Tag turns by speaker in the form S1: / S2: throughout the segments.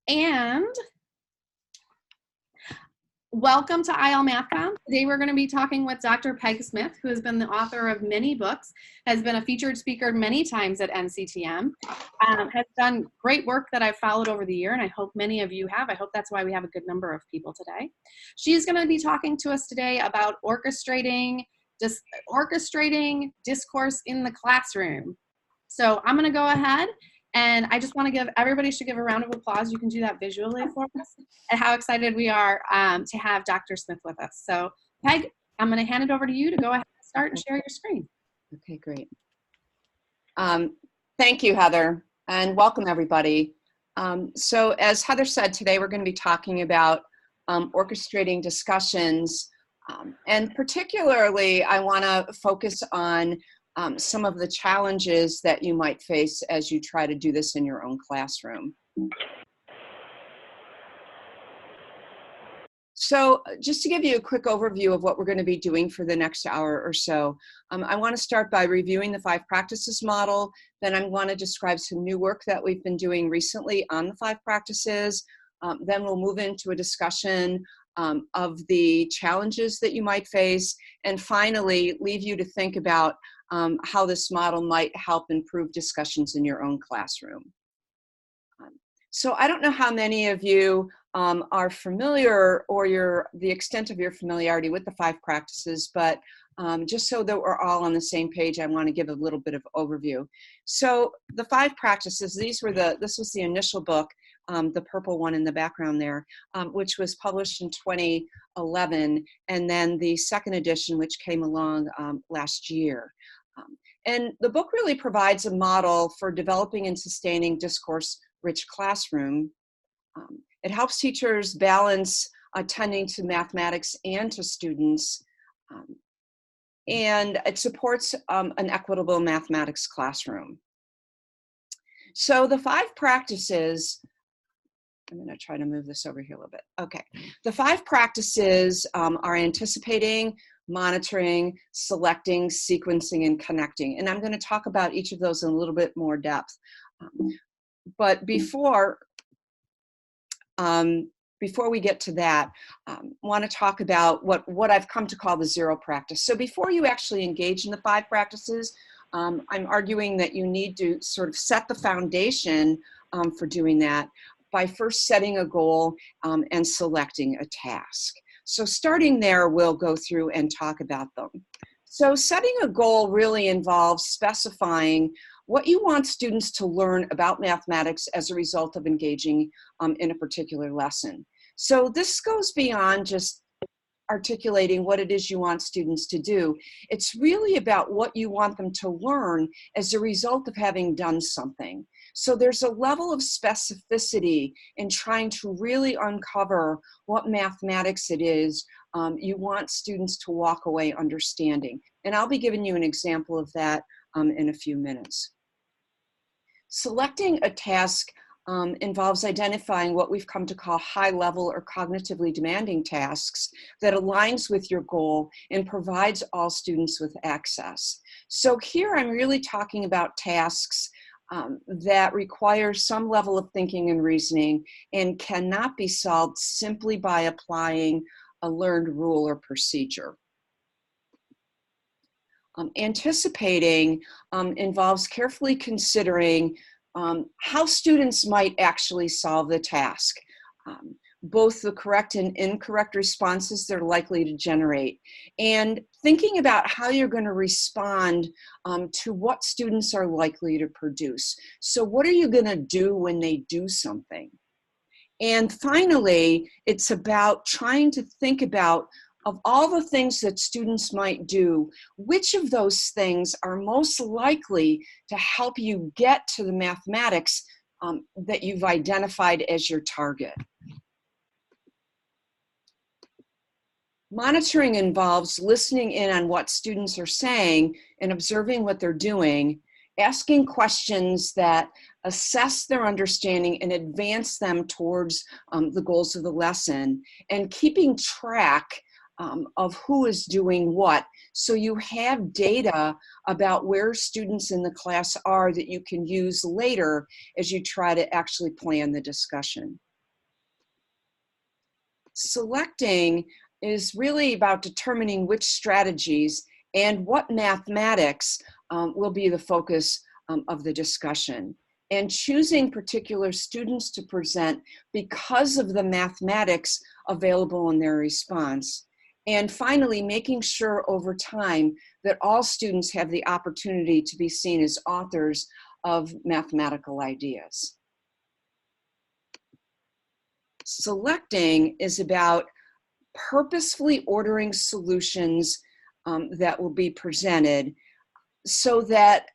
S1: And welcome to IL MathCom. Today we're going to be talking with Dr. Peg Smith, who has been the author of many books, has been a featured speaker many times at NCTM, has done great work that I've followed over the year, and I hope many of you have. I hope that's why we have a good number of people today. She's going to be talking to us today about orchestrating discourse in the classroom. So I'm going to go ahead. And I just want to give, everybody should give a round of applause. You can do that visually for us at how excited we are to have Dr. Smith with us. So Peg, I'm going to hand it over to you to go ahead and start and share your screen.
S2: Okay, great. Thank you, Heather, and welcome everybody. So as Heather said, today we're going to be talking about orchestrating discussions. And particularly, I want to focus on some of the challenges that you might face as you try to do this in your own classroom. So just to give you a quick overview of what we're going to be doing for the next hour or so, I want to start by reviewing the 5 practices model. Then I want to describe some new work that we've been doing recently on the 5 practices. Then we'll move into a discussion of the challenges that you might face, and finally leave you to think about how this model might help improve discussions in your own classroom. So I don't know how many of you are familiar or the extent of your familiarity with the 5 practices, but just so that we're all on the same page, I want to give a little bit of overview. So the 5 practices, this was the initial book, the purple one in the background there, which was published in 2011, and then the second edition, which came along last year. And the book really provides a model for developing and sustaining discourse-rich classroom. It helps teachers balance attending to mathematics and to students, and it supports an equitable mathematics classroom. So the 5 practices, I'm going to try to move this over here a little bit. Okay, the 5 practices are anticipating, monitoring, selecting, sequencing, and connecting. And I'm going to talk about each of those in a little bit more depth. But before we get to that, I want to talk about what I've come to call the 0 practice. So before you actually engage in the 5 practices, I'm arguing that you need to sort of set the foundation for doing that by first setting a goal and selecting a task. So starting there, we'll go through and talk about them. So setting a goal really involves specifying what you want students to learn about mathematics as a result of engaging in a particular lesson. So this goes beyond just articulating what it is you want students to do. It's really about what you want them to learn as a result of having done something. So there's a level of specificity in trying to really uncover what mathematics it is you want students to walk away understanding. And I'll be giving you an example of that in a few minutes. Selecting a task involves identifying what we've come to call high-level or cognitively demanding tasks that aligns with your goal and provides all students with access. So here I'm really talking about tasks that require some level of thinking and reasoning and cannot be solved simply by applying a learned rule or procedure. Anticipating involves carefully considering how students might actually solve the task, both the correct and incorrect responses they're likely to generate, and thinking about how you're going to respond to what students are likely to produce. So what are you going to do when they do something? And finally, it's about trying to think about, of all the things that students might do, which of those things are most likely to help you get to the mathematics that you've identified as your target. Monitoring involves listening in on what students are saying and observing what they're doing, asking questions that assess their understanding and advance them towards the goals of the lesson, and keeping track of who is doing what, so you have data about where students in the class are that you can use later as you try to actually plan the discussion. Selecting is really about determining which strategies and what mathematics will be the focus of the discussion, and choosing particular students to present because of the mathematics available in their response. And finally, making sure over time that all students have the opportunity to be seen as authors of mathematical ideas. Selecting is about purposefully ordering solutions that will be presented so that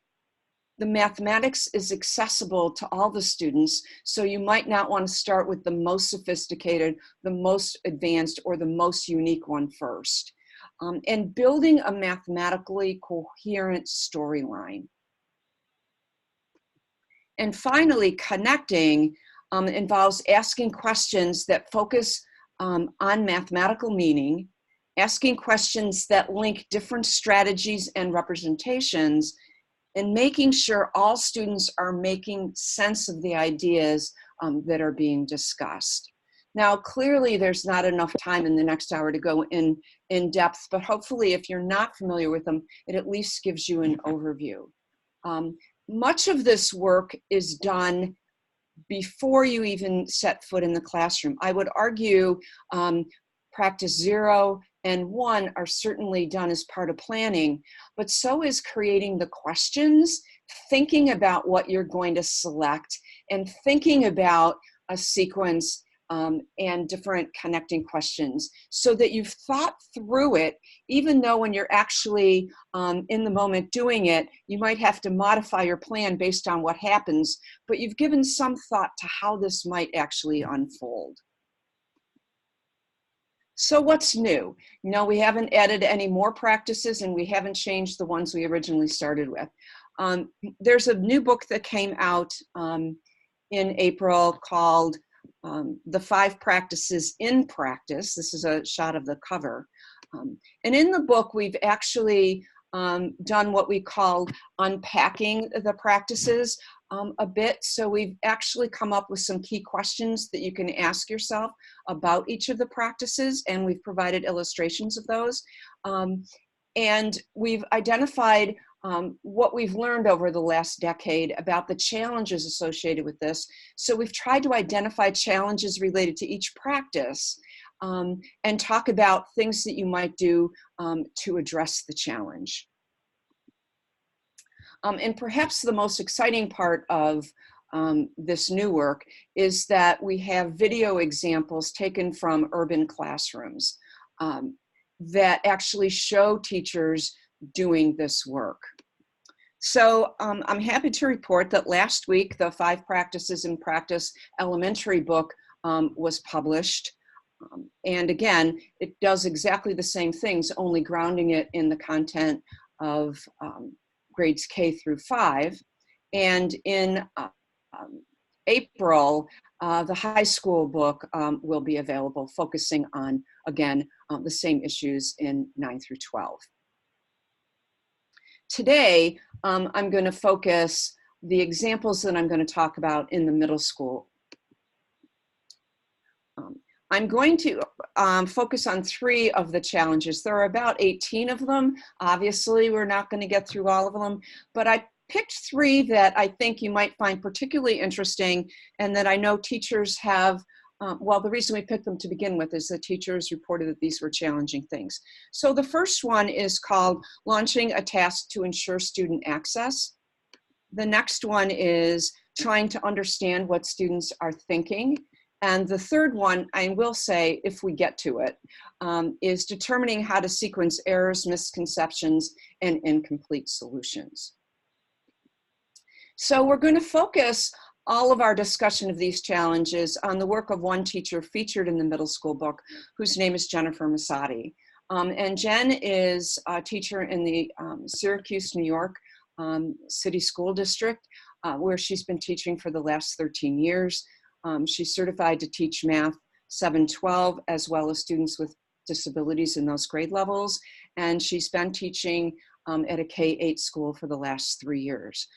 S2: the mathematics is accessible to all the students. So you might not want to start with the most sophisticated, the most advanced, or the most unique one first. And building a mathematically coherent storyline. And finally, connecting involves asking questions that focus on mathematical meaning, asking questions that link different strategies and representations, and making sure all students are making sense of the ideas that are being discussed. Now, clearly there's not enough time in the next hour to go in depth, but hopefully if you're not familiar with them, it at least gives you an overview. Much of this work is done before you even set foot in the classroom. I would argue practice 0 and 1 are certainly done as part of planning, but so is creating the questions, thinking about what you're going to select, and thinking about a sequence and different connecting questions so that you've thought through it, even though when you're actually in the moment doing it, you might have to modify your plan based on what happens, but you've given some thought to how this might actually unfold. So what's new? No, we haven't added any more practices and we haven't changed the ones we originally started with. There's a new book that came out in April called The 5 Practices in Practice. This is a shot of the cover. And in the book, we've actually done what we call unpacking the practices a bit. So we've actually come up with some key questions that you can ask yourself about each of the practices, and we've provided illustrations of those. And we've identified what we've learned over the last decade about the challenges associated with this. So we've tried to identify challenges related to each practice and talk about things that you might do to address the challenge. And perhaps the most exciting part of this new work is that we have video examples taken from urban classrooms that actually show teachers doing this work. So I'm happy to report that last week, the 5 Practices in Practice elementary book was published. And again, it does exactly the same things, only grounding it in the content of grades K through 5. And in April, the high school book will be available, focusing on, again, the same issues in 9 through 12. Today, I'm going to focus the examples that I'm going to talk about in the middle school. I'm going to focus on 3 of the challenges. There are about 18 of them. Obviously, we're not going to get through all of them, but I picked 3 that I think you might find particularly interesting and that I know teachers have. Well, the reason we picked them to begin with is that teachers reported that these were challenging things. So the first one is called Launching a Task to Ensure Student Access. The next one is trying to understand what students are thinking. And the third one, I will say, if we get to it, is determining how to sequence errors, misconceptions, and incomplete solutions. So we're going to focus all of our discussion of these challenges on the work of one teacher featured in the middle school book, whose name is Jennifer Masati. And Jen is a teacher in the Syracuse, New York City School District, where she's been teaching for the last 13 years. She's certified to teach math 7-12, as well as students with disabilities in those grade levels. And she's been teaching at a K-8 school for the last 3 years.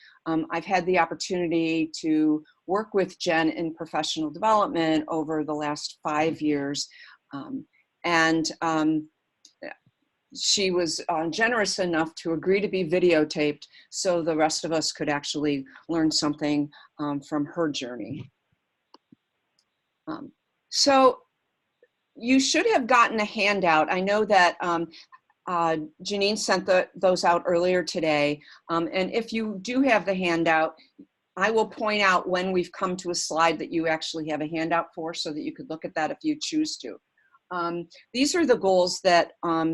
S2: I've had the opportunity to work with Jen in professional development over the last 5 years. And she was generous enough to agree to be videotaped so the rest of us could actually learn something from her journey. So you should have gotten a handout. I know that Janine sent those out earlier today. And if you do have the handout, I will point out when we've come to a slide that you actually have a handout for so that you could look at that if you choose to. These are the goals that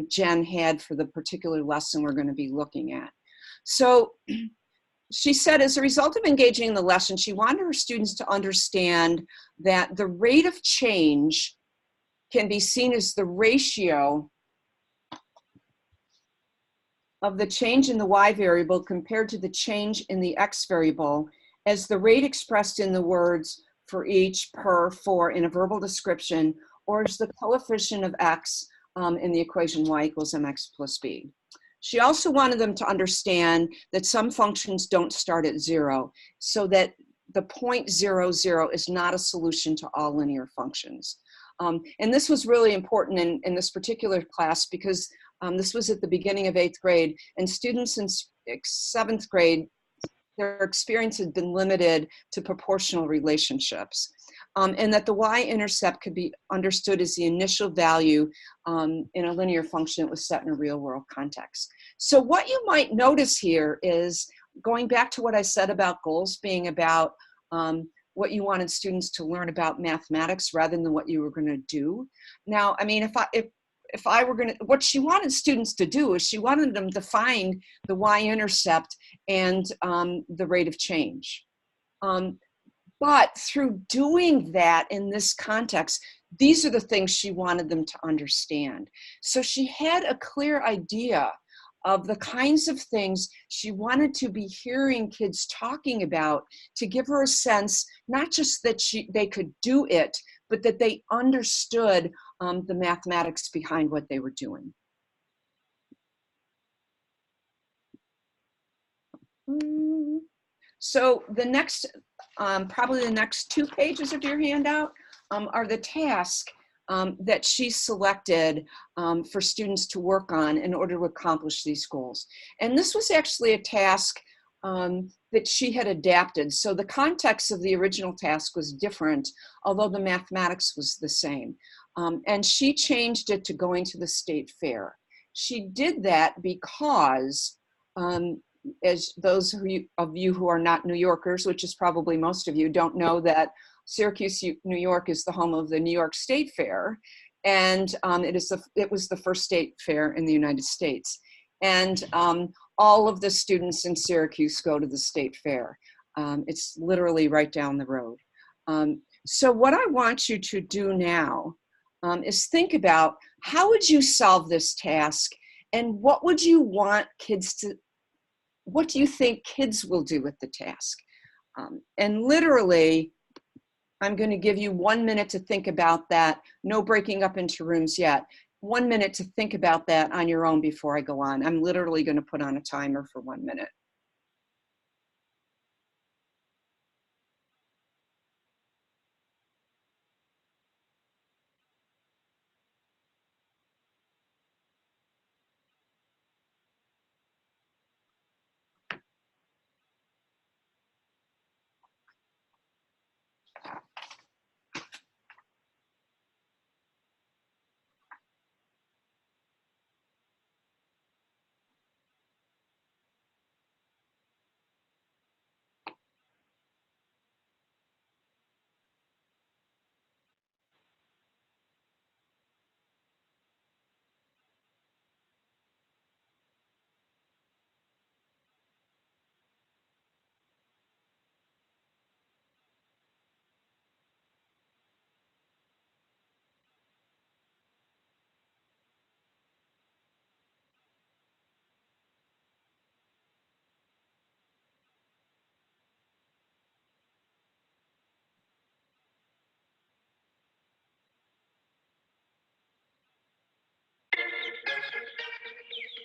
S2: Jen had for the particular lesson we're going to be looking at. So she said, as a result of engaging in the lesson, she wanted her students to understand that the rate of change can be seen as the ratio of the change in the y variable compared to the change in the x variable as the rate expressed in the words for each, per, for in a verbal description, or as the coefficient of x in the equation y equals mx plus b. She also wanted them to understand that some functions don't start at 0, so that the point 0, 0 is not a solution to all linear functions. And this was really important in this particular class because this was at the beginning of 8th grade, and students in 7th grade, their experience had been limited to proportional relationships. And that the y-intercept could be understood as the initial value in a linear function that was set in a real world context. So what you might notice here is, going back to what I said about goals being about what you wanted students to learn about mathematics rather than what you were going to do. Now, I mean, if I were going to, what she wanted students to do is she wanted them to find the y-intercept and the rate of change. But through doing that in this context, these are the things she wanted them to understand. So she had a clear idea of the kinds of things she wanted to be hearing kids talking about to give her a sense, not just that they could do it, but that they understood the mathematics behind what they were doing. So the next, probably the next 2 pages of your handout are the tasks that she selected for students to work on in order to accomplish these goals. And this was actually a task that she had adapted. So the context of the original task was different, although the mathematics was the same. And she changed it to going to the state fair. She did that because, as those of you who are not New Yorkers, which is probably most of you, don't know that Syracuse, New York is the home of the New York State Fair. And it was the first state fair in the United States. And all of the students in Syracuse go to the state fair. It's literally right down the road. So what I want you to do now is think about, how would you solve this task, and what would you want kids to, what do you think kids will do with the task? And literally, I'm going to give you 1 minute to think about that. No breaking up into rooms yet. 1 minute to think about that on your own before I go on. I'm literally going to put on a timer for 1 minute.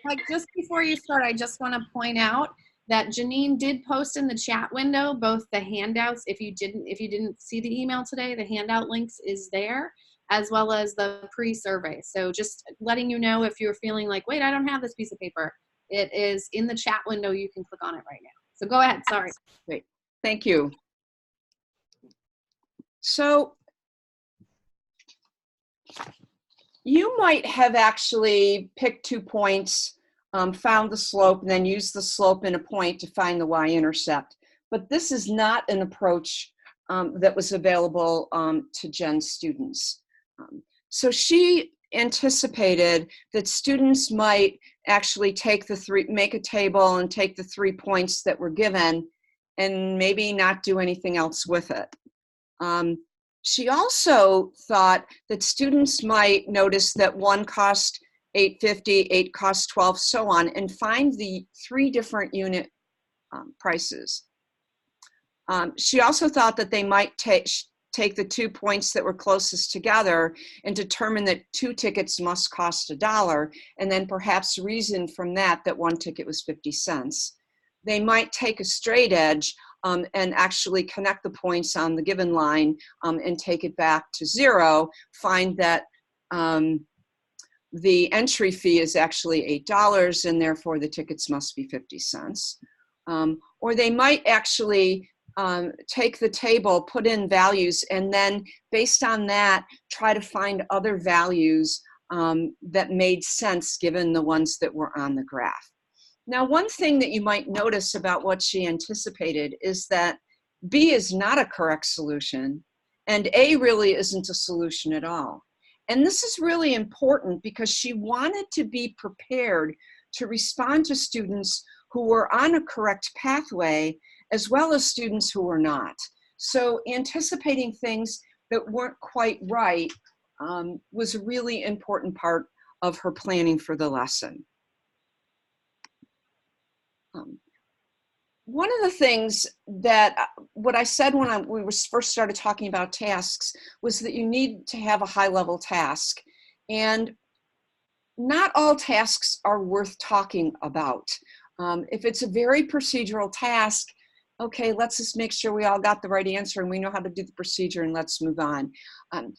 S1: Like, just before you start, I just want to point out that Janine did post in the chat window both the handouts. If you didn't see the email today, the handout links is there. as well as the pre-survey. So just letting you know if you're feeling like, wait, I don't have this piece of paper. It is in the chat window. You can click on it right now. So go ahead, sorry.
S2: Great, thank you. So you might have actually picked 2 points, found the slope, and then used the slope and a point to find the y-intercept. But this is not an approach that was available to Jen's students. So she anticipated that students might actually make a table and take the 3 points that were given and maybe not do anything else with it. She also thought that students might notice that one cost $8.50, 8 cost $12, so on, and find the 3 different unit prices. She also thought that they might take the 2 points that were closest together and determine that 2 tickets must cost $1, and then perhaps reason from that that 1 ticket was 50 cents. They might take a straight edge and actually connect the points on the given line and take it back to 0, find that the entry fee is actually $8 and therefore the tickets must be 50 cents. Or they might actually take the table, put in values, and then based on that, try to find other values that made sense given the ones that were on the graph. Now, one thing that you might notice about what she anticipated is that B is not a correct solution, and A really isn't a solution at all. And this is really important because she wanted to be prepared to respond to students who were on a correct pathway, as well as students who were not. So anticipating things that weren't quite right was a really important part of her planning for the lesson. One of the things that, what I said when we first started talking about tasks was that you need to have a high-level task. And not all tasks are worth talking about. If it's a very procedural task, okay, let's just make sure we all got the right answer and we know how to do the procedure and let's move on.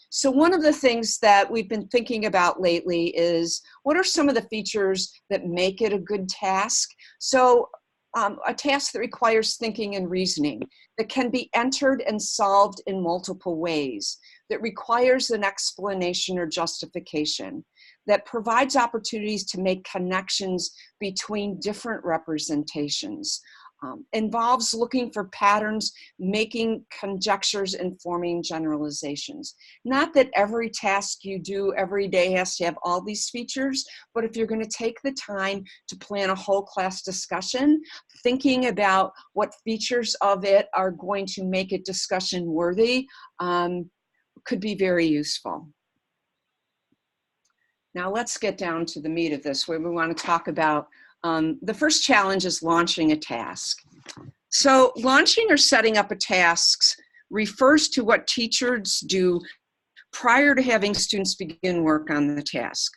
S2: So one of the things that we've been thinking about lately is what are some of the features that make it a good task? So a task that requires thinking and reasoning, that can be entered and solved in multiple ways, that requires an explanation or justification, that provides opportunities to make connections between different representations, involves looking for patterns, making conjectures, and forming generalizations. Not that every task you do every day has to have all these features, but if you're going to take the time to plan a whole class discussion, thinking about what features of it are going to make it discussion worthy could be very useful. Now let's get down to the meat of this, where we want to talk about the first challenge is launching a task. So launching or setting up a task refers to what teachers do prior to having students begin work on the task.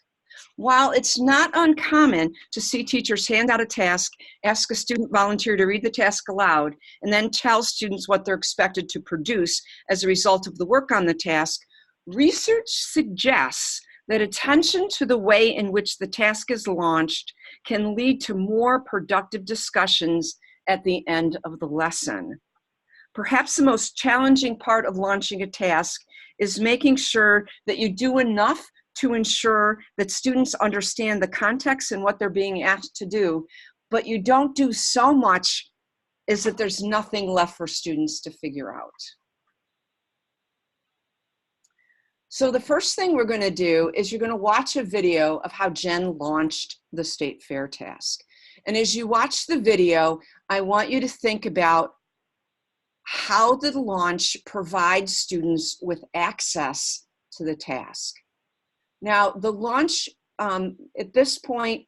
S2: While it's not uncommon to see teachers hand out a task, ask a student volunteer to read the task aloud, and then tell students what they're expected to produce as a result of the work on the task, research suggests that attention to the way in which the task is launched can lead to more productive discussions at the end of the lesson. Perhaps the most challenging part of launching a task is making sure that you do enough to ensure that students understand the context and what they're being asked to do, but you don't do so much as that there's nothing left for students to figure out. So the first thing we're going to do is you're going to watch a video of how Jen launched the state fair task. And as you watch the video, I want you to think about how the launch provides students with access to the task. Now, the launch, at this point,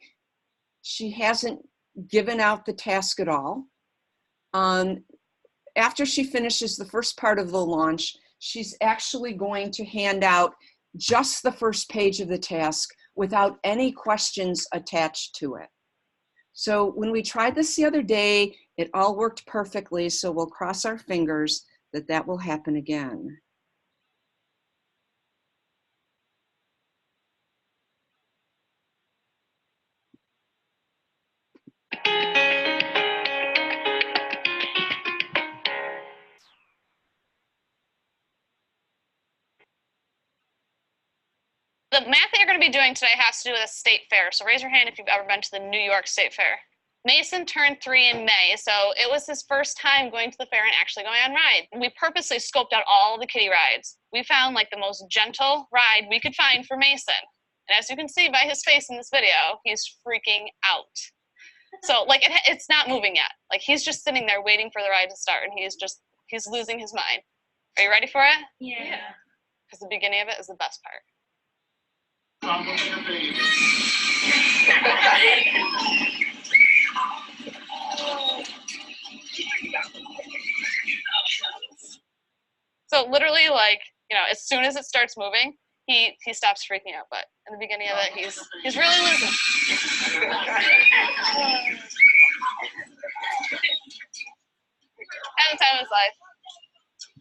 S2: she hasn't given out the task at all. After she finishes the first part of the launch, she's actually going to hand out just the first page of the task without any questions attached to it. So when we tried this the other day, it all worked perfectly, so we'll cross our fingers that that will happen again.
S3: The math that you're going to be doing today has to do with a state fair. So raise your hand if you've ever been to the New York State Fair. Mason turned 3 in May, so it was his first time going to the fair and actually going on rides. We purposely scoped out all the kiddie rides. We found like the most gentle ride we could find for Mason. And as you can see by his face in this video, he's freaking out. So like it's not moving yet. Like he's just sitting there waiting for the ride to start, and he's losing his mind. Are you ready for it?
S4: Yeah.
S3: Because the beginning of it is the best part. So literally, like, you know, as soon as it starts moving, he stops freaking out. But in the beginning of it, he's really losing. Having time of his life.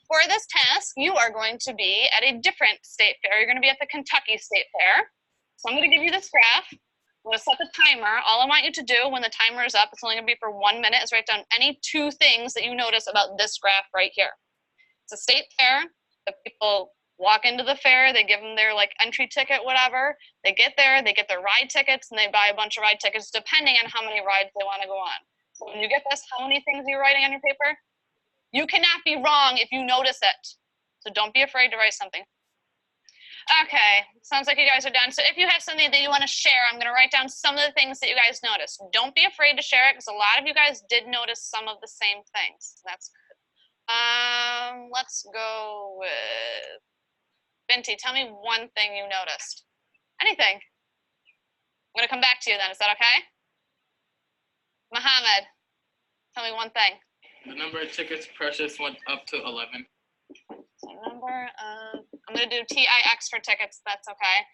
S3: For this task, you are going to be at a different state fair. You're going to be at the Kentucky State Fair. So I'm going to give you this graph. I'm going to set the timer. All I want you to do when the timer is up, it's only going to be for 1 minute, is write down any 2 things that you notice about this graph right here. It's a state fair. The people walk into the fair, they give them their like entry ticket, whatever. They get there, they get their ride tickets, and they buy a bunch of ride tickets depending on how many rides they want to go on. So when you get this, how many things are you writing on your paper? You cannot be wrong if you notice it. So don't be afraid to write something. Okay, sounds like you guys are done. So if you have something that you want to share, I'm going to write down some of the things that you guys noticed. Don't be afraid to share it, because a lot of you guys did notice some of the same things. That's good. Let's go with Binti. Tell me one thing you noticed. Anything. I'm going to come back to you then. Is that okay? Mohammed, tell me one thing.
S5: The number of tickets purchased went up to 11.
S3: So I'm going to do TIX for tickets. That's okay.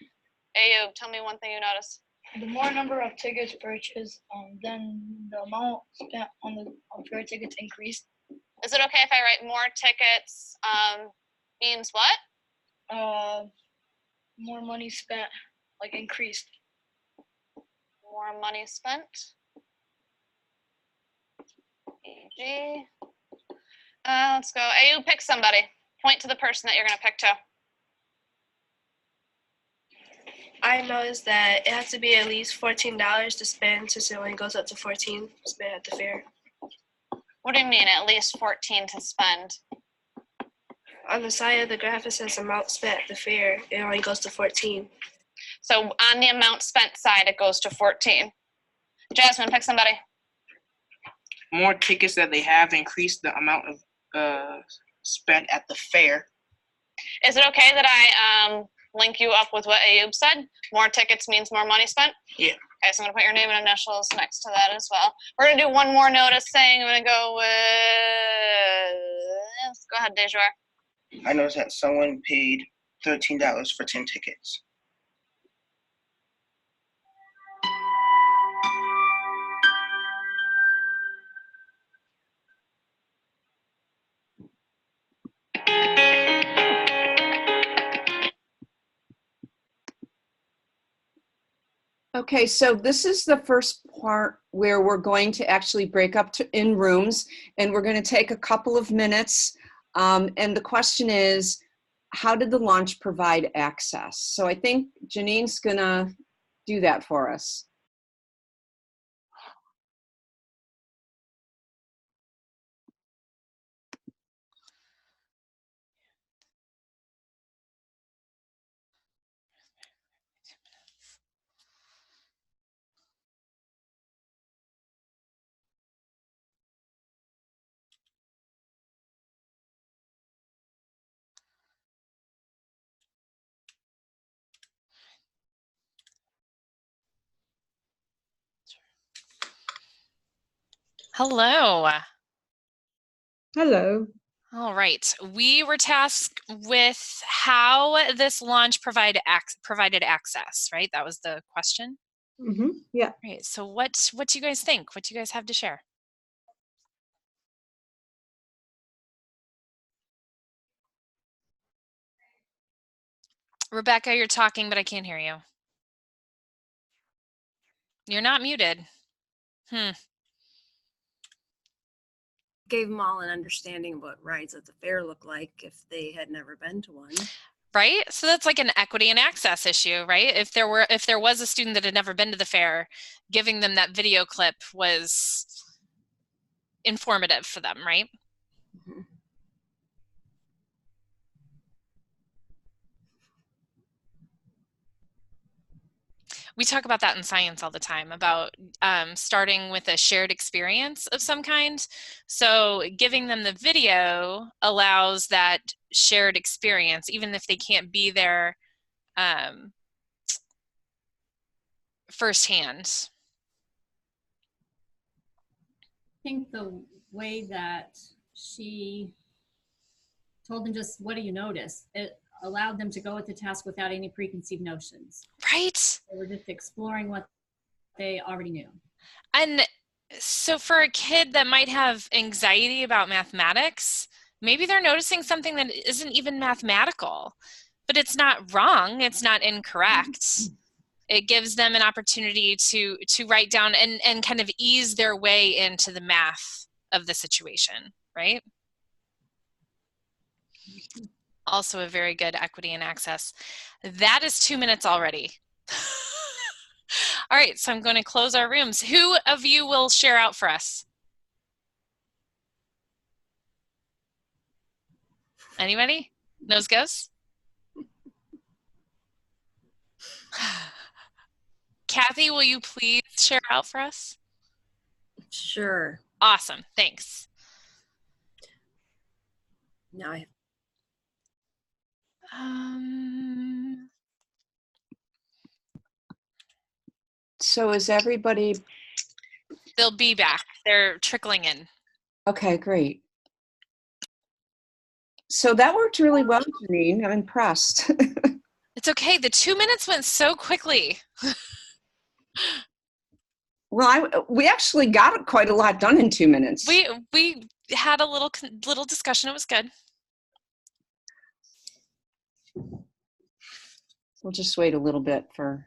S3: Ayub, tell me one thing you noticed.
S4: The more number of tickets purchased, then the amount spent on the fair tickets increased.
S3: Is it okay if I write more tickets means what?
S4: More money spent, like increased.
S3: More money spent. E.g. Let's go. Ayub, pick somebody. Point to the person that you're going to pick to.
S6: I noticed that it has to be at least $14 to spend, since it only goes up to 14 to spend at the fair.
S3: What do you mean, at least 14 to spend?
S6: On the side of the graph, it says amount spent at the fair. It only goes to 14.
S3: So on the amount spent side, it goes to 14. Jasmine, pick somebody.
S7: More tickets that they have increased the amount of spent at the fair.
S3: Is it okay that I link you up with what Ayub said? More tickets means more money spent?
S7: Yeah.
S3: Okay, so I'm going to put your name and initials next to that as well. We're going to do one more notice thing. I'm going to go with... Go ahead, Dejor.
S7: I noticed that someone paid $13 for 10 tickets.
S2: Okay, so this is the first part where we're going to actually break up in rooms, and we're going to take a couple of minutes. And the question is, how did the launch provide access? So I think Janine's going to do that for us.
S8: Hello.
S9: Hello.
S8: All right. We were tasked with how this launch provided access, right? That was the question.
S9: Mm-hmm. Yeah.
S8: Right. So what do you guys think? What do you guys have to share? Rebecca, you're talking, but I can't hear you. You're not muted.
S10: Gave them all an understanding of what rides at the fair look like if they had never been to one.
S8: right? So that's like an equity and access issue, right? If there was a student that had never been to the fair, giving them that video clip was informative for them, right?
S2: Mhm.
S8: We talk about that in science all the time, about starting with a shared experience of some kind. So giving them the video allows that shared experience, even if they can't be there firsthand.
S9: I think the way that she told them just, what do you notice? It allowed them to go at the task without any preconceived notions.
S8: Right.
S9: They were just exploring what they already knew.
S8: And so for a kid that might have anxiety about mathematics, maybe they're noticing something that isn't even mathematical, but it's not wrong. It's not incorrect. It gives them an opportunity to write down and kind of ease their way into the math of the situation, right? Also a very good equity and access. That is 2 minutes already. All right, so I'm going to close our rooms. Who of you will share out for us? Anybody? Nose goes? Kathy, will you please share out for us?
S10: Sure.
S8: Awesome, thanks.
S10: Now I
S2: So is everybody,
S8: They'll be back. They're trickling in.
S2: okay, great. So that worked really well, Janine. I'm impressed.
S8: It's okay. The 2 minutes went so quickly.
S2: Well, we actually got quite a lot done in 2 minutes.
S8: We had a little discussion. It was good.
S2: We'll just wait a little bit for.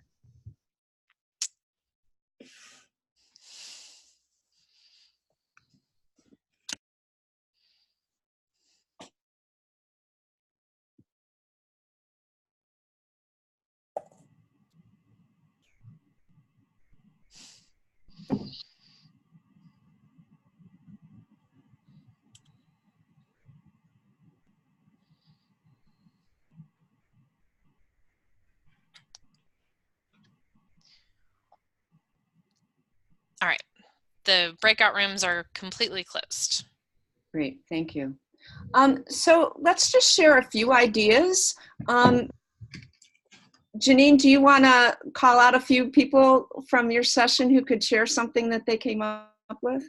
S8: All right. The breakout rooms are completely closed.
S2: Great, thank you. So let's just share a few ideas. Janine, do you want to call out a few people from your session who could share something that they came up with?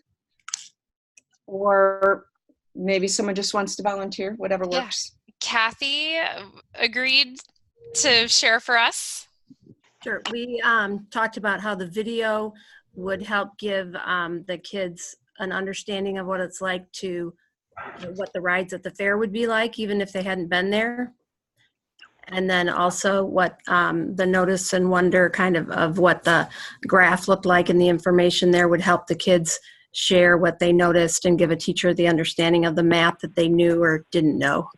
S2: Or maybe someone just wants to volunteer, whatever works.
S8: Kathy agreed to share for us.
S10: Sure. We talked about how the video would help give the kids an understanding of what it's like to, what the rides at the fair would be like, even if they hadn't been there. And then also what the notice and wonder kind of what the graph looked like, and the information there would help the kids share what they noticed and give a teacher the understanding of the math that they knew or didn't know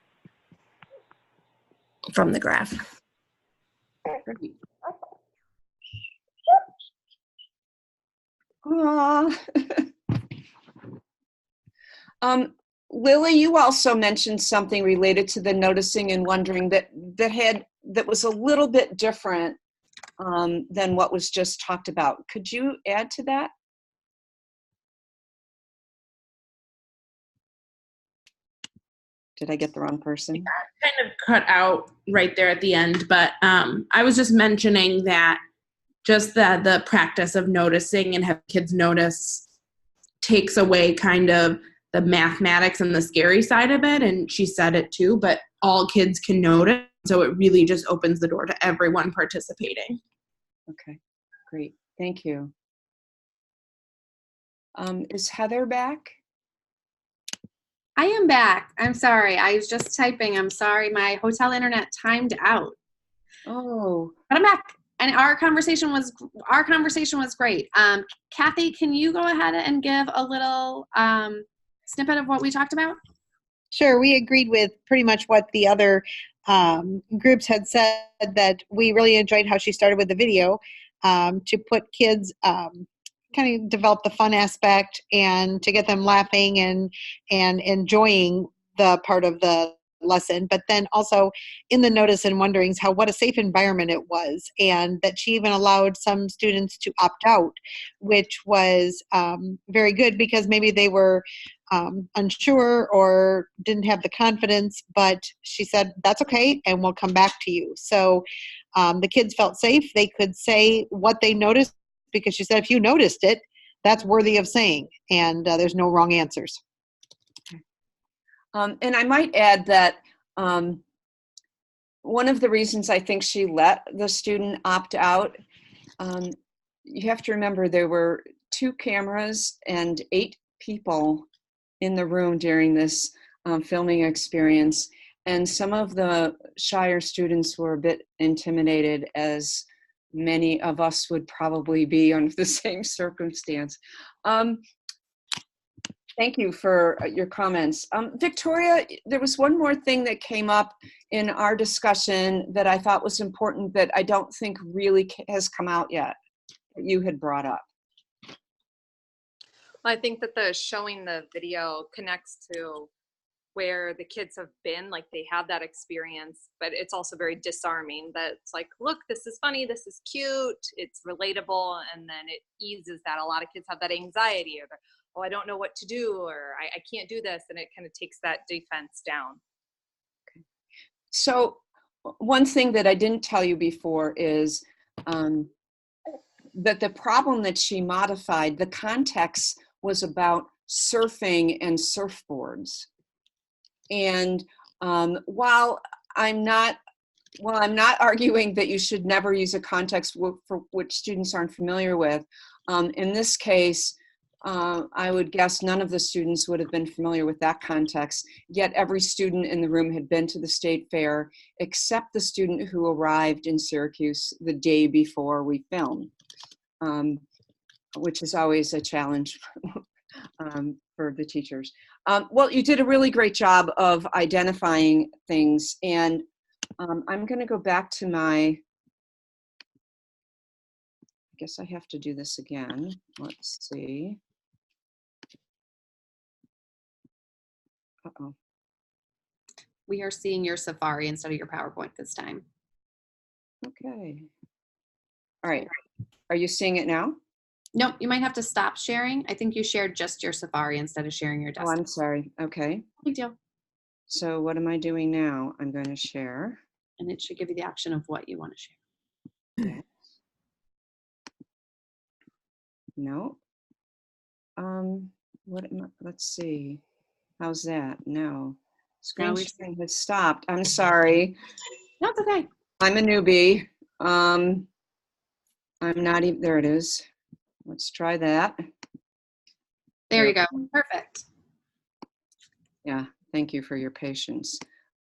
S10: from the graph.
S2: Great. Lily, you also mentioned something related to the noticing and wondering that was a little bit different than what was just talked about. Could you add to that? Did I get the wrong person?
S11: Kind of cut out right there at the end, but I was just mentioning that just the practice of noticing and have kids notice takes away kind of the mathematics and the scary side of it. And she said it too, but all kids can notice. So it really just opens the door to everyone participating.
S2: Okay, great. Thank you. Is Heather back?
S1: I am back. I'm sorry. I was just typing. I'm sorry. My hotel internet timed out.
S2: Oh.
S1: But I'm back. And our conversation was great. Kathy, can you go ahead and give a little snippet of what we talked about?
S12: Sure. We agreed with pretty much what the other groups had said that we really enjoyed how she started with the video to put kids kind of develop the fun aspect and to get them laughing and enjoying the part of the lesson, but then also in the notice and wonderings what a safe environment it was, and that she even allowed some students to opt out, which was very good because maybe they were unsure or didn't have the confidence, but she said that's okay and we'll come back to you. So the kids felt safe. They could say what they noticed because she said if you noticed it, that's worthy of saying, and there's no wrong answers.
S2: And I might add that one of the reasons I think she let the student opt out, you have to remember there were 2 cameras and 8 people in the room during this filming experience. And some of the shyer students were a bit intimidated, as many of us would probably be under the same circumstance. Thank you for your comments. Victoria, there was one more thing that came up in our discussion that I thought was important that I don't think really has come out yet, that you had brought up.
S13: I think that the showing the video connects to where the kids have been, like they have that experience, but it's also very disarming that it's like, look, this is funny, this is cute, it's relatable, and then it eases that. A lot of kids have that anxiety, or oh, I don't know what to do, or I can't do this, and it kind of takes that defense down.
S2: Okay. So one thing that I didn't tell you before is that the problem that she modified, the context was about surfing and surfboards. And while I'm not arguing that you should never use a context for which students aren't familiar with, in this case, I would guess none of the students would have been familiar with that context, yet every student in the room had been to the state fair, except the student who arrived in Syracuse the day before we filmed, which is always a challenge for the teachers. Well, you did a really great job of identifying things, and I'm going to go back to I guess I have to do this again. Let's see. Uh-oh.
S1: We are seeing your Safari instead of your PowerPoint this time.
S2: Okay. All right. Are you seeing it now?
S1: Nope, you might have to stop sharing. I think you shared just your Safari instead of sharing your desktop.
S2: Oh, I'm sorry. Okay.
S1: No big deal.
S2: So what am I doing now? I'm going to share.
S1: And it should give you the option of what you want to share.
S2: Yes. No. Let's see. How's that? No. Screen sharing has stopped. I'm sorry.
S1: No, it's okay.
S2: I'm a newbie. I'm not even, there it is. Let's try that.
S1: There you go. Perfect.
S2: Yeah, thank you for your patience.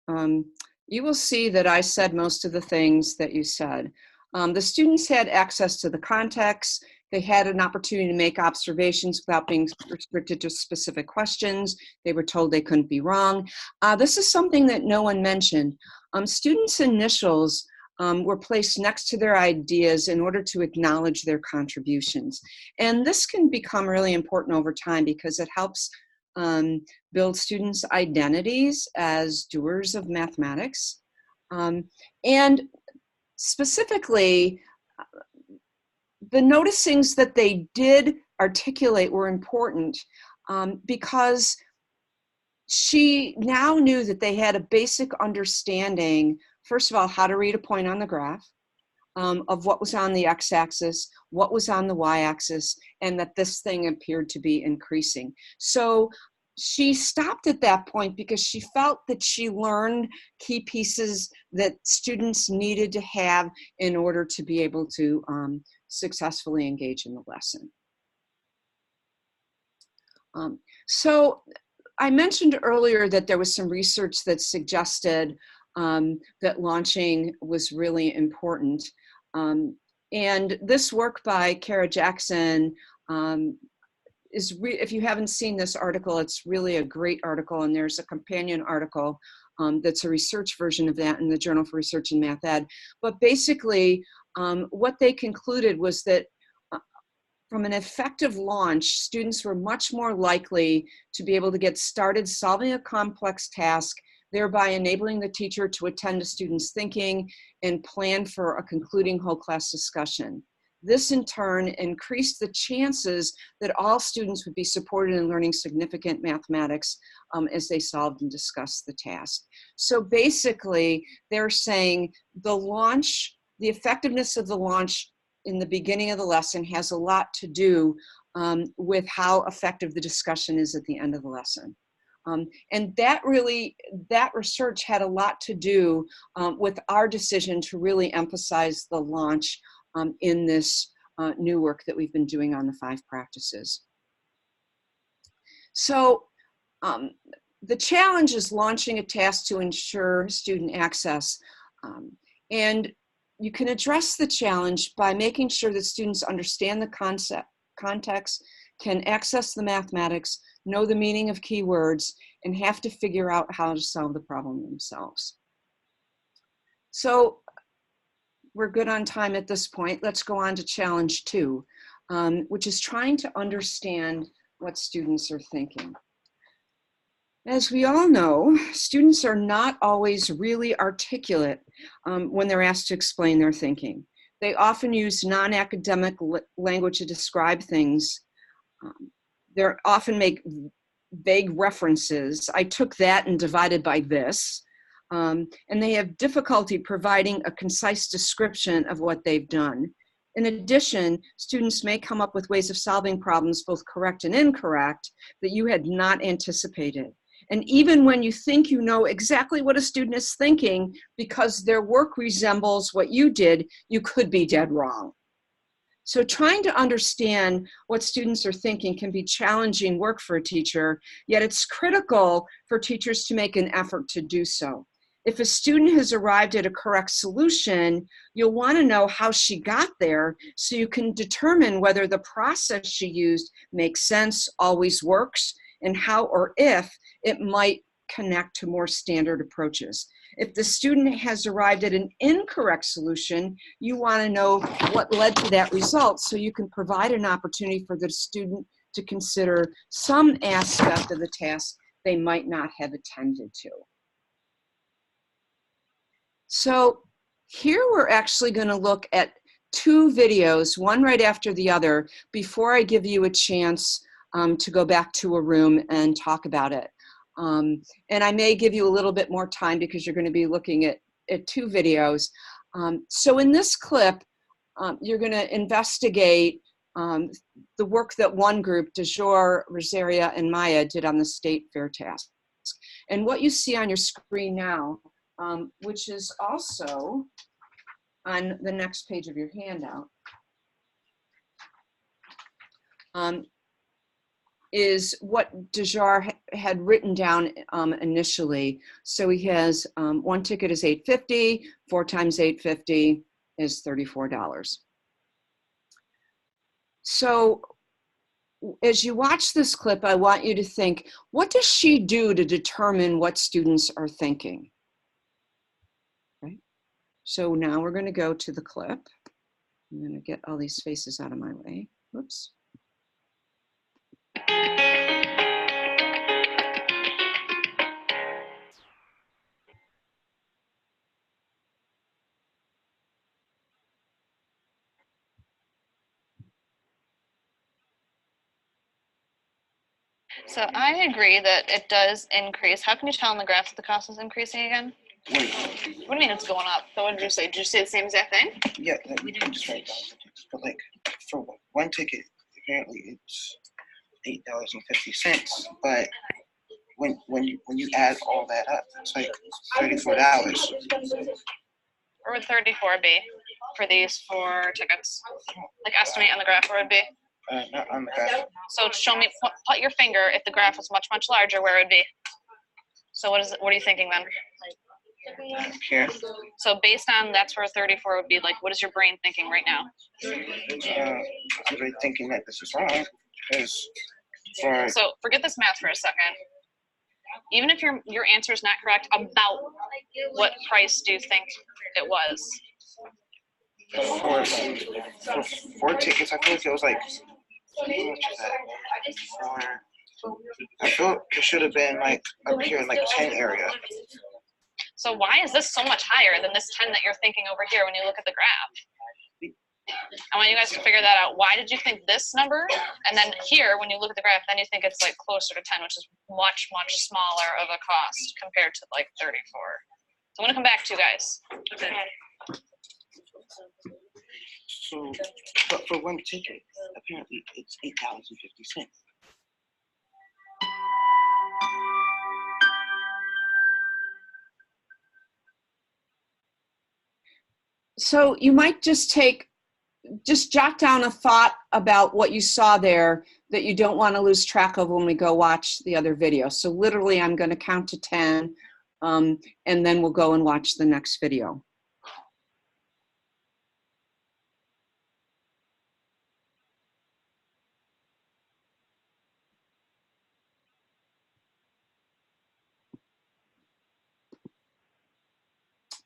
S2: You will see that I said most of the things that you said. The students had access to the context. They had an opportunity to make observations without being restricted to specific questions. They were told they couldn't be wrong. This is something that no one mentioned. Students' initials were placed next to their ideas in order to acknowledge their contributions. And this can become really important over time because it helps build students' identities as doers of mathematics. And specifically, the noticings that they did articulate were important because she now knew that they had a basic understanding, first of all, how to read a point on the graph, of what was on the x-axis, what was on the y-axis, and that this thing appeared to be increasing. So she stopped at that point because she felt that she learned key pieces that students needed to have in order to be able to successfully engage in the lesson. So I mentioned earlier that there was some research that suggested that launching was really important. And this work by Kara Jackson if you haven't seen this article, it's really a great article, and there's a companion article that's a research version of that in the Journal for Research in Math Ed. But basically, what they concluded was that from an effective launch, students were much more likely to be able to get started solving a complex task, thereby enabling the teacher to attend to students' thinking and plan for a concluding whole class discussion. This in turn increased the chances that all students would be supported in learning significant mathematics as they solved and discussed the task. So basically, they're saying the effectiveness of the launch in the beginning of the lesson has a lot to do with how effective the discussion is at the end of the lesson. And that research had a lot to do with our decision to really emphasize the launch in this new work that we've been doing on the 5 practices. So the challenge is launching a task to ensure student access. And you can address the challenge by making sure that students understand the context, can access the mathematics, know the meaning of keywords, and have to figure out how to solve the problem themselves. So we're good on time at this point. Let's go on to challenge 2, which is trying to understand what students are thinking. As we all know, students are not always really articulate when they're asked to explain their thinking. They often use non-academic language to describe things. They often make vague references. I took that and divided by this. And they have difficulty providing a concise description of what they've done. In addition, students may come up with ways of solving problems, both correct and incorrect, that you had not anticipated. And even when you think you know exactly what a student is thinking, because their work resembles what you did, you could be dead wrong. So trying to understand what students are thinking can be challenging work for a teacher, yet it's critical for teachers to make an effort to do so. If a student has arrived at a correct solution, you'll want to know how she got there so you can determine whether the process she used makes sense, always works, and how or if it might connect to more standard approaches. If the student has arrived at an incorrect solution, you want to know what led to that result so you can provide an opportunity for the student to consider some aspect of the task they might not have attended to. So here we're actually going to look at 2 videos, one right after the other, before I give you a chance to go back to a room and talk about it. And I may give you a little bit more time because you're going to be looking at 2 videos. So in this clip, you're going to investigate the work that one group, DeJour, Rosaria, and Maya did on the state fair task. And what you see on your screen now, which is also on the next page of your handout, is what DeJour had written down initially. So he has 1 ticket is $8.50, 4 times $8.50 is $34. So as you watch this clip, I want you to think, what does she do to determine what students are thinking? Right? So now we're going to go to the clip. I'm going to get all these faces out of my way. Whoops.
S3: So I agree that it does increase. How can you tell on the graph that the cost is increasing again?
S14: Wait.
S3: What do you mean it's going up? So what did you say? Did you say the same exact thing?
S14: Yeah, we didn't just write down the tickets, but like for 1 ticket, apparently it's $8.50. But when you add all that up, it's like $34.
S3: Where would 34 be for these 4 tickets? Like estimate on the graph where it would be?
S14: Not on the graph.
S3: So show me, put your finger if the graph was much, much larger, where it would be. So what are you thinking then?
S14: Here.
S3: So based on that's where 34 would be, like, what is your brain thinking right now?
S14: I'm really thinking that this is wrong because
S3: So forget this math for a second. Even if your answer is not correct, about what price do you think it was?
S14: For 4 tickets, I feel like it was like, how much is that? I feel it should have been like up here in like 10 area.
S3: So why is this so much higher than this 10 that you're thinking over here when you look at the graph? I want you guys to figure that out. Why did you think this number? And then here, when you look at the graph, then you think it's like closer to 10, which is much, much smaller of a cost compared to like 34. So I'm gonna come back to you guys. Okay.
S14: So, but for 1 ticket, apparently it's $8.50.
S2: So you might just jot down a thought about what you saw there that you don't want to lose track of when we go watch the other video. So literally I'm going to count to 10 and then we'll go and watch the next video.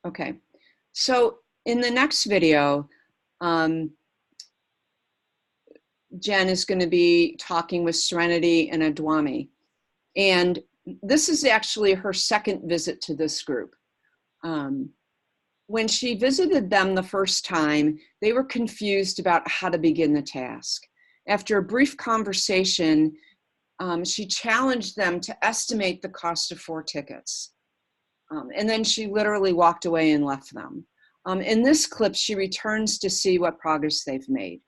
S2: Okay, so in the next video, Jen is going to be talking with Serenity and Adwami. And this is actually her second visit to this group. When she visited them the first time, they were confused about how to begin the task. After a brief conversation, she challenged them to estimate the cost of 4 tickets. And then she literally walked away and left them. In this clip, she returns to see what progress they've made.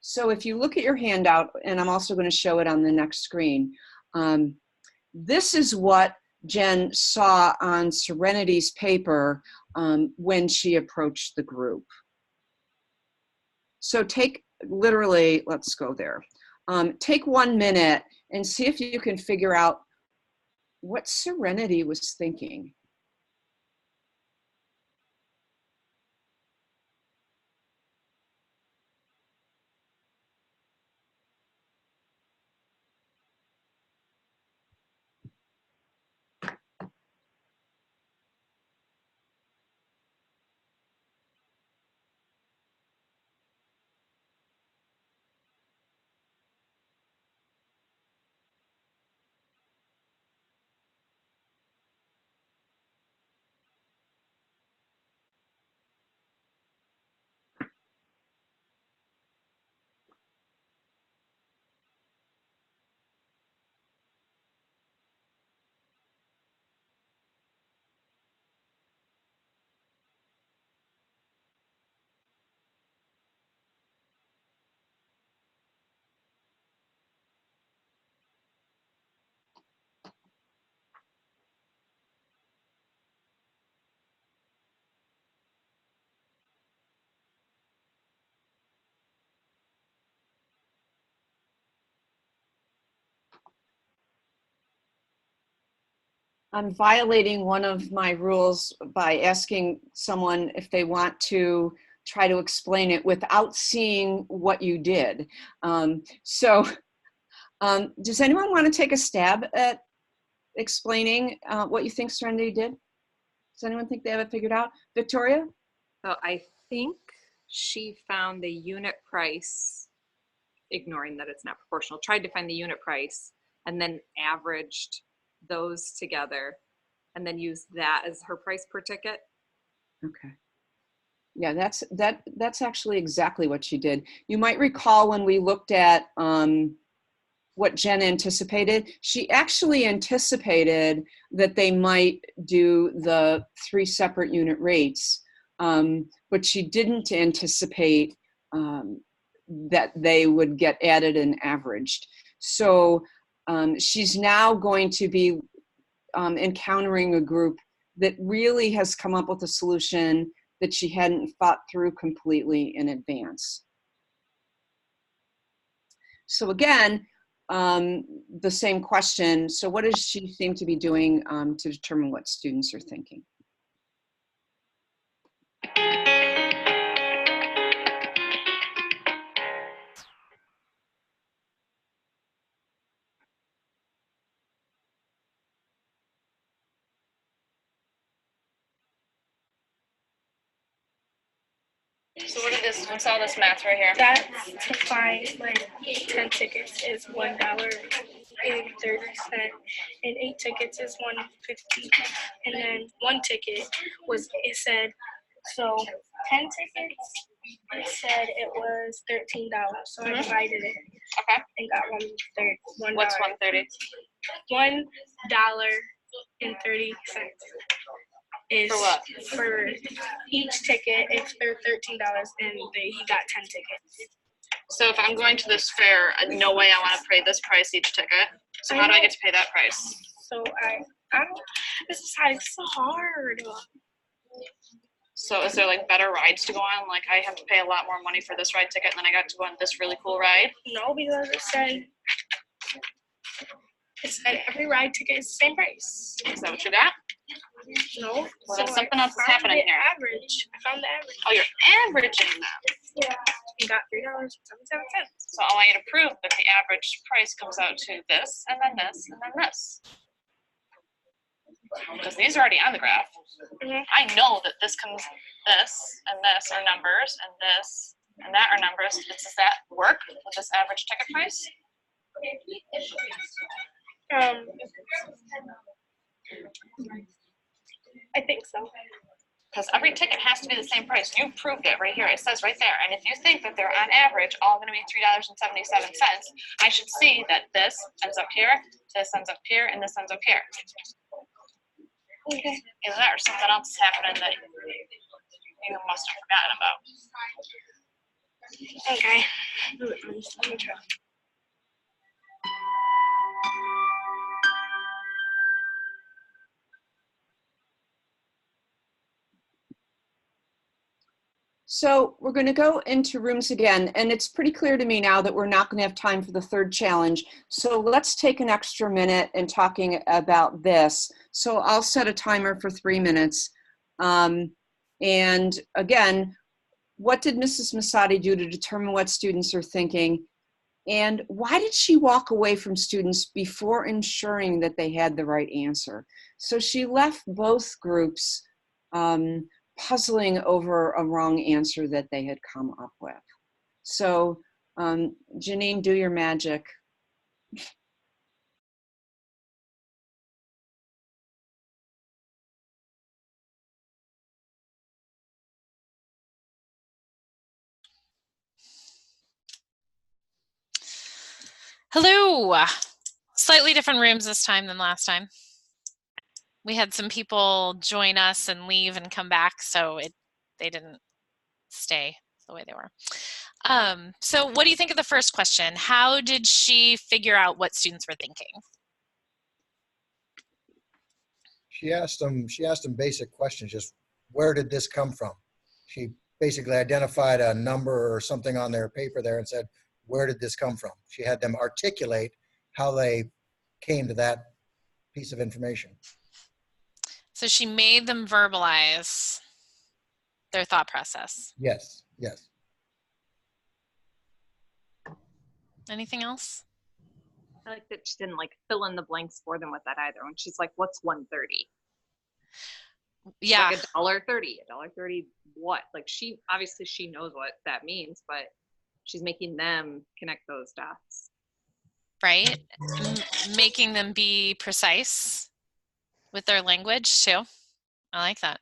S2: So if you look at your handout, and I'm also going to show it on the next screen, this is what Jen saw on Serenity's paper when she approached the group. So take literally, let's go there. Take 1 minute and see if you can figure out what Serenity was thinking. I'm violating one of my rules by asking someone if they want to try to explain it without seeing what you did. Does anyone want to take a stab at explaining what you think Serenity did? Does anyone think they have it figured out? Victoria?
S13: So I think she found the unit price, ignoring that it's not proportional, tried to find the unit price and then averaged those together and then used that as her price per ticket.
S2: Okay. Yeah, that's actually exactly what she did. You might recall when we looked at what Jen anticipated, she actually anticipated that they might do the 3 separate unit rates, but she didn't anticipate that they would get added and averaged. So she's now going to be encountering a group that really has come up with a solution that she hadn't thought through completely in advance. So again, the same question. So what does she seem to be doing to determine what students are thinking?
S3: So what's all this math right here?
S6: That's to find like 10 tickets is $1.30, and 8 tickets is $1.50, and then 1 ticket it said, so 10 tickets, it said it was $13, so I divided it.
S3: Okay.
S6: And got $1.30.
S3: What's 130?
S6: $1.30 is
S3: for what?
S6: For each ticket. If they're $13, and he got 10 tickets.
S3: So if I'm going to this fair, no way I want to pay this price each ticket. So how do I get to pay that price?
S6: So I don't. This is so hard.
S3: So is there like better rides to go on? Like I have to pay a lot more money for this ride ticket, and then I got to go on this really cool ride?
S6: No, because it said every ride ticket is the same price.
S3: Is that what you got?
S6: No.
S3: Well, then something else is happening here.
S6: Average. I found the average.
S3: Oh, you're averaging them.
S6: Yeah. You got $3.77.
S3: So I want you to prove that the average price comes out to this, and then this, and then this. Because these are already on the graph.
S6: Mm-hmm.
S3: I know that this are numbers, and this and that are numbers. Does that work with this average ticket price?
S6: I think so.
S3: Because every ticket has to be the same price. You proved it right here. It says right there. And if you think that they're on average all going to be $3.77, I should see that this ends up here, this ends up here, and this ends up here.
S6: Okay.
S3: Is there something else happening that you must have forgotten about?
S6: Okay. Let me try.
S2: So we're going to go into rooms again, and it's pretty clear to me now that we're not going to have time for the third challenge. So let's take an extra minute in talking about this. So I'll set a timer for 3 minutes. And again, what did Mrs. Masadi do to determine what students are thinking? And why did she walk away from students before ensuring that they had the right answer? So she left both groups puzzling over a wrong answer that they had come up with. So Janine, do your magic.
S8: Hello. Slightly different rooms this time than last time. We had some people join us and leave and come back, so they didn't stay the way they were. So what do you think of the first question? How did she figure out what students were thinking?
S15: She asked them basic questions, just where did this come from? She basically identified a number or something on their paper there and said, where did this come from? She had them articulate how they came to that piece of information.
S8: So she made them verbalize their thought process.
S15: Yes, yes.
S8: Anything else?
S13: I like that she didn't like fill in the blanks for them with that either. When she's like, what's 130?
S8: Yeah.
S13: Like $1.30, $1.30 what? Like obviously she knows what that means, but she's making them connect those dots.
S8: Right? Making them be precise with their language too. I like that.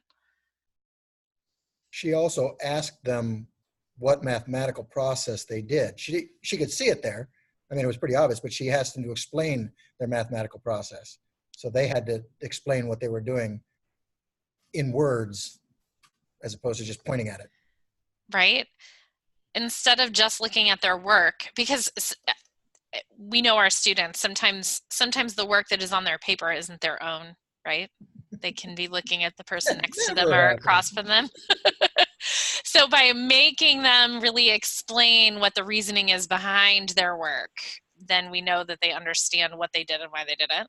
S15: She also asked them what mathematical process they did. She could see it there. I mean, it was pretty obvious, but she asked them to explain their mathematical process. So they had to explain what they were doing in words as opposed to just pointing at it.
S8: Right? Instead of just looking at their work, because we know our students, sometimes the work that is on their paper isn't their own, right? They can be looking at the person next to them or across from them. So by making them really explain what the reasoning is behind their work, then we know that they understand what they did and why they did it.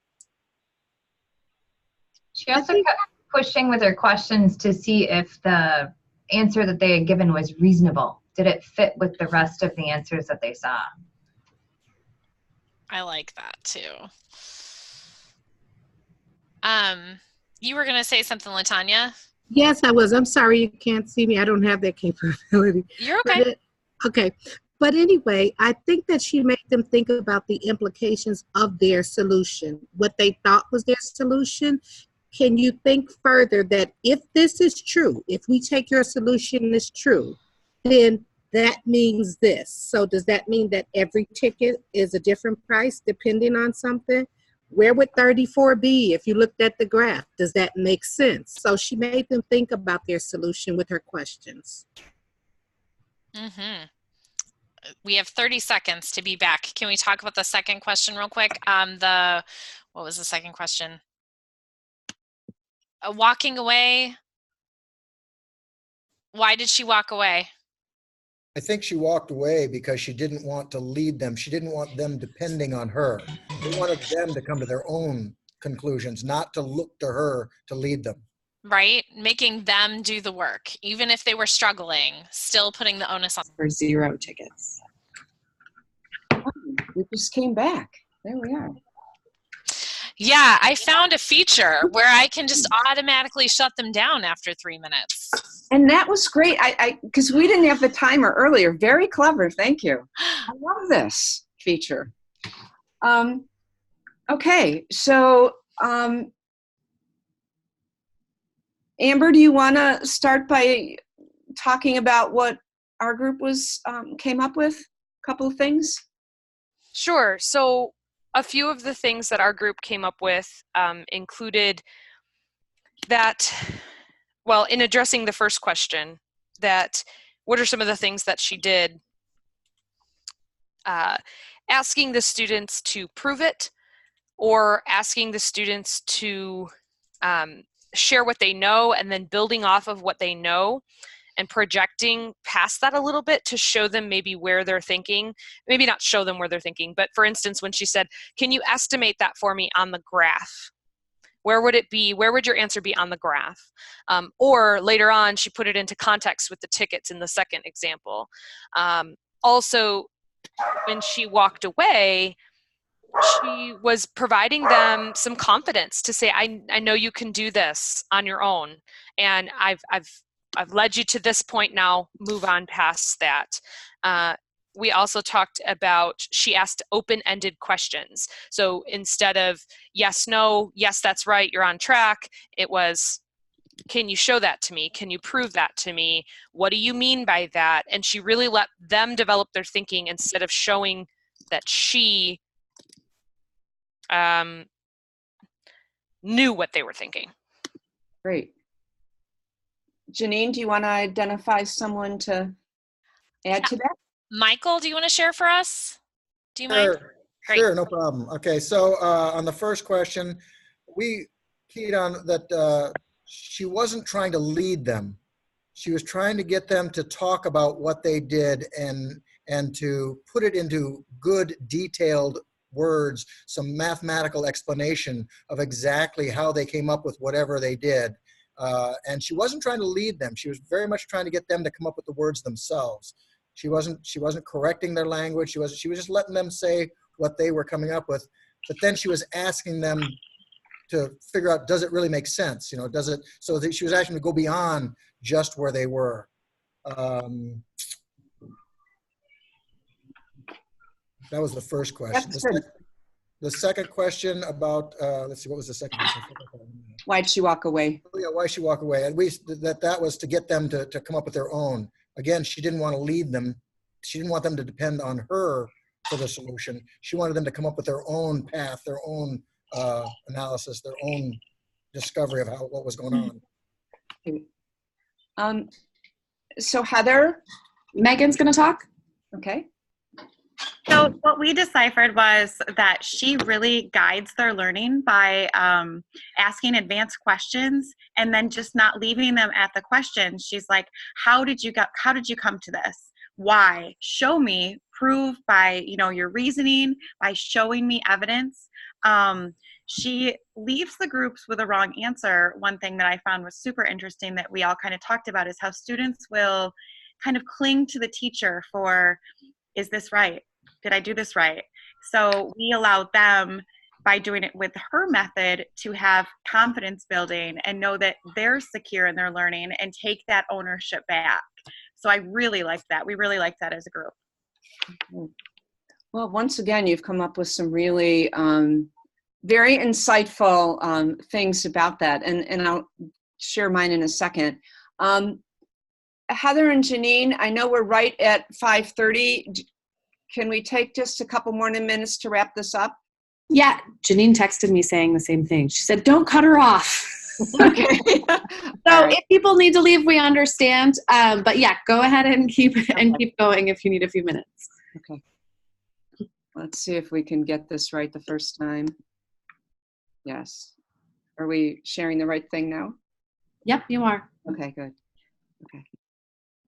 S16: She also kept pushing with her questions to see if the answer that they had given was reasonable. Did it fit with the rest of the answers that they saw?
S8: I like that too. You were going to say something, LaTanya?
S17: Yes, I was. I'm sorry you can't see me. I don't have that capability.
S8: You're okay.
S17: Okay. But anyway, I think that she made them think about the implications of their solution, what they thought was their solution. Can you think further that if this is true, if we take your solution as true, then that means this. So does that mean that every ticket is a different price depending on something? Where would 34 be if you looked at the graph? Does that make sense? So she made them think about their solution with her questions.
S8: Mm-hmm. We have 30 seconds to be back. Can we talk about the second question real quick? What was the second question? Walking away. Why did she walk away?
S15: I think she walked away because she didn't want to lead them. She didn't want them depending on her. She wanted them to come to their own conclusions, not to look to her to lead them.
S8: Right? Making them do the work, even if they were struggling, still putting the onus on.
S2: For 0 tickets. We just came back. There we are.
S8: Yeah, I found a feature where I can just automatically shut them down after 3 minutes.
S2: And that was great. Because we didn't have the timer earlier. Very clever. Thank you. I love this feature. Okay, so Amber, do you want to start by talking about what our group came up with? A couple of things.
S18: Sure. So a few of the things that our group came up with included that, well, in addressing the first question, that what are some of the things that she did? Asking the students to prove it, or asking the students to share what they know and then building off of what they know and projecting past that a little bit to show them maybe where they're thinking. Maybe not show them where they're thinking, but for instance, when she said, can you estimate that for me on the graph? Where would it be? Where would your answer be on the graph? Or later on, she put it into context with the tickets in the second example. Also, when she walked away, she was providing them some confidence to say, I know you can do this on your own. And I've led you to this point now, move on past that. We also talked about, she asked open-ended questions. So instead of yes, no, yes, that's right, you're on track, it was, can you show that to me? Can you prove that to me? What do you mean by that? And she really let them develop their thinking instead of showing that she knew what they were thinking.
S2: Great. Janine, do you want to identify someone to add to that?
S8: Michael, do you want to share for us? Do you mind? Great.
S15: Sure, no problem. Okay, so on the first question, we keyed on that she wasn't trying to lead them. She was trying to get them to talk about what they did and to put it into good, detailed words, some mathematical explanation of exactly how they came up with whatever they did. And she wasn't trying to lead them. She was very much trying to get them to come up with the words themselves. She wasn't correcting their language. She was just letting them say what they were coming up with. But then she was asking them to figure out, does it really make sense? You know, does it? So that she was asking to go beyond just where they were. That was the first question. The second question about, let's see, what was the second question?
S2: Why'd she walk away?
S15: Oh, yeah, why'd she walk away? And that was to get them to come up with their own. Again, she didn't want to lead them. She didn't want them to depend on her for the solution. She wanted them to come up with their own path, their own analysis, their own discovery of what was going
S2: on. So Heather?
S19: Megan's going to talk.
S2: Okay.
S20: So what we deciphered was that she really guides their learning by asking advanced questions and then just not leaving them at the question. She's like, how did you come to this? Why? Show me, prove by, your reasoning, by showing me evidence. She leaves the groups with a wrong answer. One thing that I found was super interesting that we all kind of talked about is how students will kind of cling to the teacher for, is this right? Did I do this right? So we allowed them by doing it with her method to have confidence building and know that they're secure in their learning and take that ownership back. So I really like that. We really like that as a group.
S2: Well, once again, you've come up with some really very insightful things about that, and I'll share mine in a second. Heather and Janine, I know we're right at 5:30. Can we take just a couple more minutes to wrap this up?
S1: Yeah, Janine texted me saying the same thing. She said, don't cut her off.
S2: Okay.
S1: So if people need to leave, we understand. But yeah, go ahead and keep going if you need a few minutes.
S2: Okay. Let's see if we can get this right the first time. Yes. Are we sharing the right thing now?
S1: Yep, you are.
S2: Okay, good. Okay.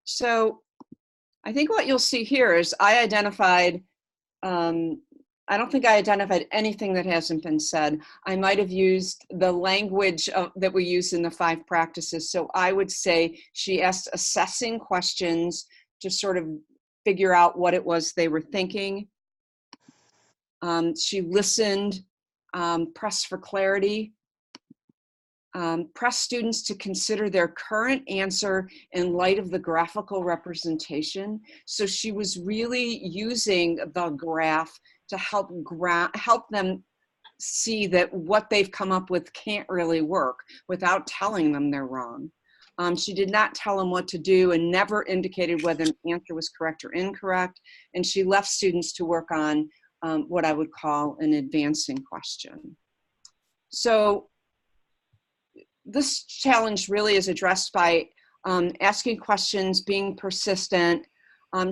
S2: So I think what you'll see here is I identified, I don't think I identified anything that hasn't been said. I might have used the language that we use in the 5 practices. So I would say she asked assessing questions to sort of figure out what it was they were thinking. She listened, pressed for clarity, pressed students to consider their current answer in light of the graphical representation. So she was really using the graph to help them see that what they've come up with can't really work without telling them they're wrong. She did not tell them what to do and never indicated whether an answer was correct or incorrect. And she left students to work on what I would call an advancing question. So this challenge really is addressed by asking questions, being persistent.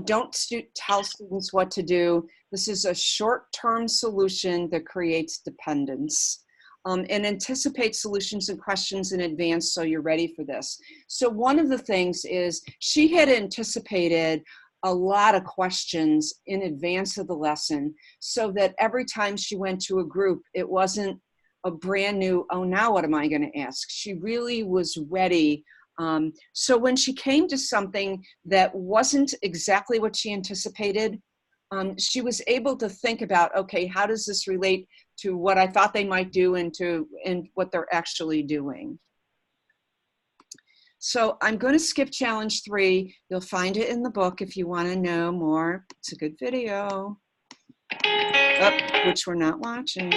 S2: Don't tell students what to do. This is a short-term solution that creates dependence. And anticipate solutions and questions in advance so you're ready for this. So one of the things is she had anticipated a lot of questions in advance of the lesson so that every time she went to a group, it wasn't a brand new, oh, now what am I going to ask? She really was ready. So when she came to something that wasn't exactly what she anticipated, she was able to think about, okay, how does this relate to what I thought they might do and what they're actually doing? So I'm going to skip challenge 3. You'll find it in the book if you want to know more. It's a good video, which we're not watching.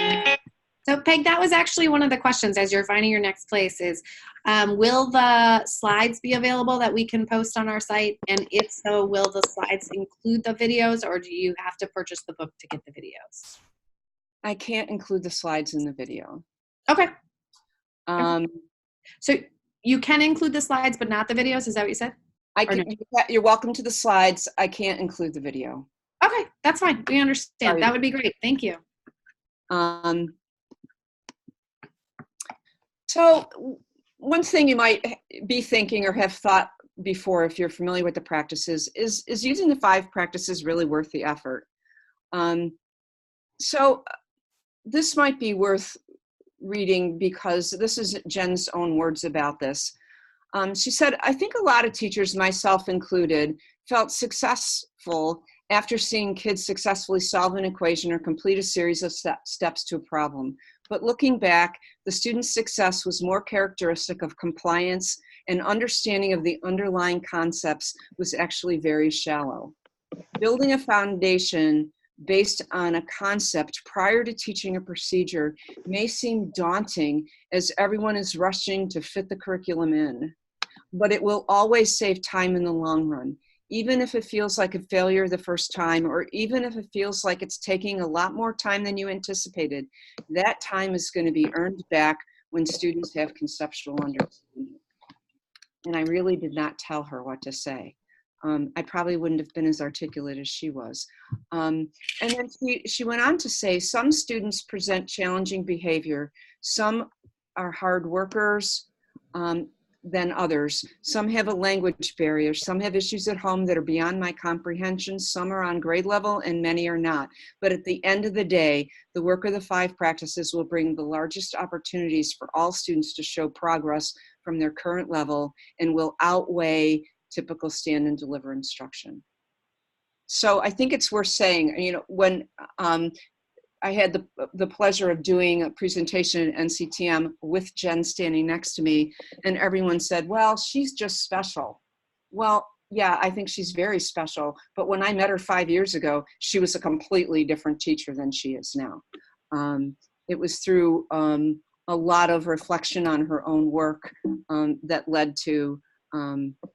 S1: So Peg, that was actually one of the questions as you're finding your next place is, will the slides be available that we can post on our site? And if so, will the slides include the videos or do you have to purchase the book to get the videos?
S2: I can't include the slides in the video.
S1: Okay. So you can include the slides, but not the videos? Is that what you said?
S2: You're welcome to the slides. I can't include the video.
S1: Okay, that's fine. We understand.
S2: Sorry.
S1: That would be great. Thank you.
S2: So one thing you might be thinking or have thought before, if you're familiar with the practices, is using the 5 practices really worth the effort? So this might be worth reading because this is Jen's own words about this. She said, I think a lot of teachers, myself included, felt successful after seeing kids successfully solve an equation or complete a series of steps to a problem. But looking back, the student's success was more characteristic of compliance and understanding of the underlying concepts was actually very shallow. Building a foundation based on a concept prior to teaching a procedure may seem daunting as everyone is rushing to fit the curriculum in, but it will always save time in the long run. Even if it feels like a failure the first time, or even if it feels like it's taking a lot more time than you anticipated, that time is going to be earned back when students have conceptual understanding. And I really did not tell her what to say. I probably wouldn't have been as articulate as she was. And then she went on to say, some students present challenging behavior. Some are hard workers than others. Some have a language barrier. Some have issues at home that are beyond my comprehension. Some are on grade level and many are not. But at the end of the day, the work of the 5 practices will bring the largest opportunities for all students to show progress from their current level and will outweigh typical stand and deliver instruction. So I think it's worth saying, you know, when I had the pleasure of doing a presentation at NCTM with Jen standing next to me, and everyone said, well, she's just special. Well, yeah, I think she's very special, but when I met her 5 years ago, she was a completely different teacher than she is now. It was through a lot of reflection on her own work that led to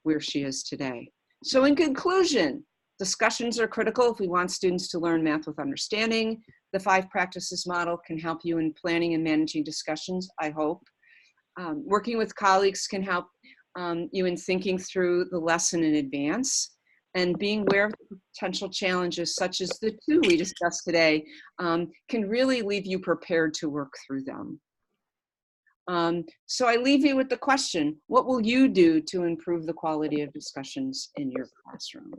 S2: where she is today. So in conclusion, discussions are critical if we want students to learn math with understanding. The 5 practices model can help you in planning and managing discussions, I hope. Working with colleagues can help you in thinking through the lesson in advance, and being aware of potential challenges such as the 2 we discussed today can really leave you prepared to work through them. So I leave you with the question, what will you do to improve the quality of discussions in your classroom?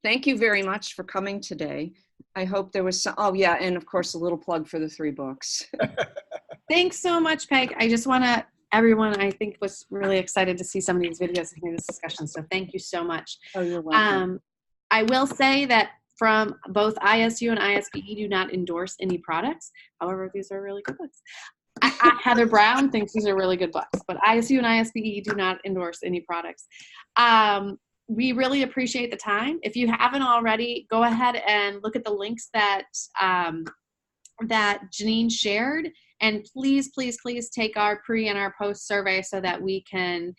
S2: Thank you very much for coming today. I hope there was some, oh yeah, and of course a little plug for the 3 books.
S1: Thanks so much, Peg. I just want to, everyone I think was really excited to see some of these videos and hear this discussion, so thank you so much.
S2: Oh, you're welcome.
S1: I will say that from both ISU and ISBE do not endorse any products. However, these are really good books. Heather Brown thinks these are really good books, but ISU and ISBE do not endorse any products. We really appreciate the time. If you haven't already, go ahead and look at the links that that Janine shared, and please, please, please take our pre and our post survey so that we can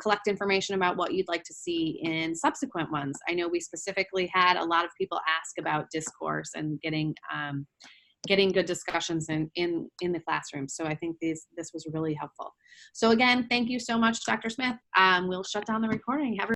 S1: collect information about what you'd like to see in subsequent ones. I know we specifically had a lot of people ask about discourse and getting good discussions in the classroom. So I think this was really helpful. So again, thank you so much, Dr. Smith. We'll shut down the recording. Have a